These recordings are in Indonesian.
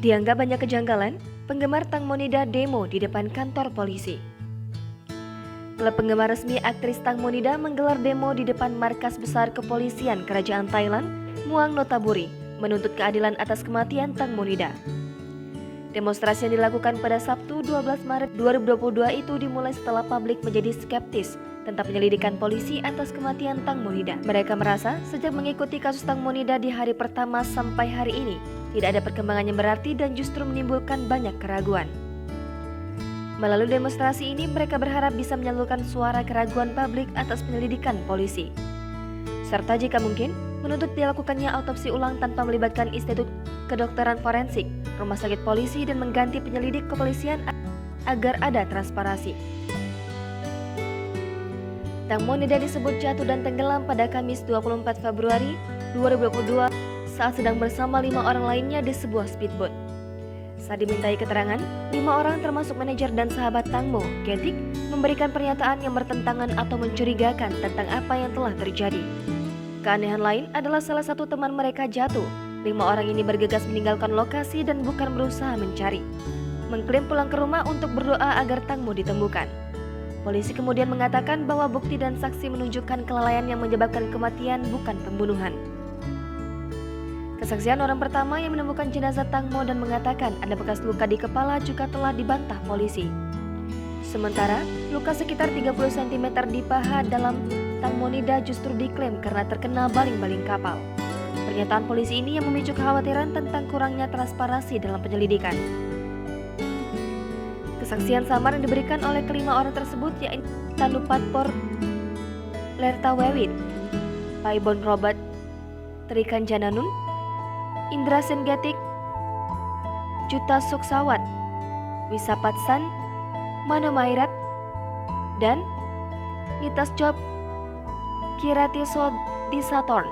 Dianggap banyak kejanggalan, penggemar Tang Monida demo di depan kantor polisi. Klub penggemar resmi aktris Tang Monida menggelar demo di depan markas besar kepolisian Kerajaan Thailand, Muang Notaburi, menuntut keadilan atas kematian Tang Monida. Demonstrasi yang dilakukan pada Sabtu 12 Maret 2022 itu dimulai setelah publik menjadi skeptis tentang penyelidikan polisi atas kematian Tang Monida. Mereka merasa sejak mengikuti kasus Tang Monida di hari pertama sampai hari ini, tidak ada perkembangan yang berarti dan justru menimbulkan banyak keraguan. Melalui demonstrasi ini, mereka berharap bisa menyalurkan suara keraguan publik atas penyelidikan polisi. Serta jika mungkin, menuntut dilakukannya autopsi ulang tanpa melibatkan Institut Kedokteran Forensik, rumah sakit polisi dan mengganti penyelidik kepolisian agar ada transparansi. Tang Monida disebut jatuh dan tenggelam pada Kamis 24 Februari 2022 saat sedang bersama 5 orang lainnya di sebuah speedboat. Saat dimintai keterangan, 5 orang termasuk manajer dan sahabat Tang Mo, Getik, memberikan pernyataan yang bertentangan atau mencurigakan tentang apa yang telah terjadi. Keanehan lain adalah salah satu teman mereka jatuh. 5 orang ini bergegas meninggalkan lokasi dan bukan berusaha mencari. Mengklaim pulang ke rumah untuk berdoa agar Tang Mo ditemukan. Polisi kemudian mengatakan bahwa bukti dan saksi menunjukkan kelalaian yang menyebabkan kematian bukan pembunuhan. Kesaksian orang pertama yang menemukan jenazah Tang Mo dan mengatakan ada bekas luka di kepala juga telah dibantah polisi. Sementara, luka sekitar 30 cm di paha dalam Tang Monida justru diklaim karena terkena baling-baling kapal. Pernyataan polisi ini yang memicu kekhawatiran tentang kurangnya transparansi dalam penyelidikan. Kesaksian samar yang diberikan oleh kelima orang tersebut yaitu Tanupatpor Lertawewit, Paibon Robert Terikan Jananun, Indra Sengetik, Juta Suksawat, Wisapatsan, Manomairat, dan Nitas Job Kiratisotisatorn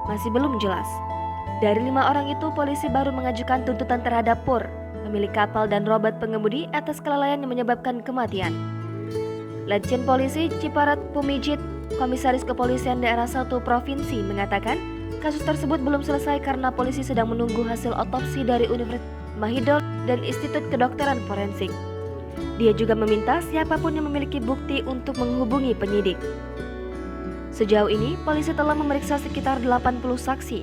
masih belum jelas. Dari 5 orang itu, polisi baru mengajukan tuntutan terhadap Pur, pemilik kapal, dan Robert pengemudi atas kelalaian yang menyebabkan kematian. Letjen Polisi Ciparat Pumijit, Komisaris Kepolisian Daerah 1 Provinsi, mengatakan kasus tersebut belum selesai karena polisi sedang menunggu hasil otopsi dari Universitas Mahidol dan Institut Kedokteran Forensik. Dia juga meminta siapapun yang memiliki bukti untuk menghubungi penyidik. Sejauh ini, polisi telah memeriksa sekitar 80 saksi.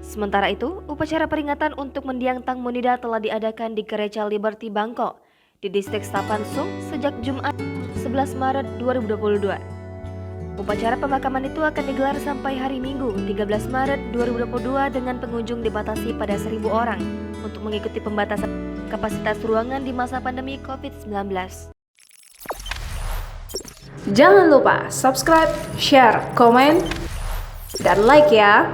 Sementara itu, upacara peringatan untuk mendiang Tang Monida telah diadakan di Gereja Liberty Bangkok di distrik Stapansung sejak Jumat 11 Maret 2022. Upacara pemakaman itu akan digelar sampai hari Minggu 13 Maret 2022 dengan pengunjung dibatasi pada 1.000 orang untuk mengikuti pembatasan kapasitas ruangan di masa pandemi COVID-19. Jangan lupa subscribe, share, komen, dan like ya!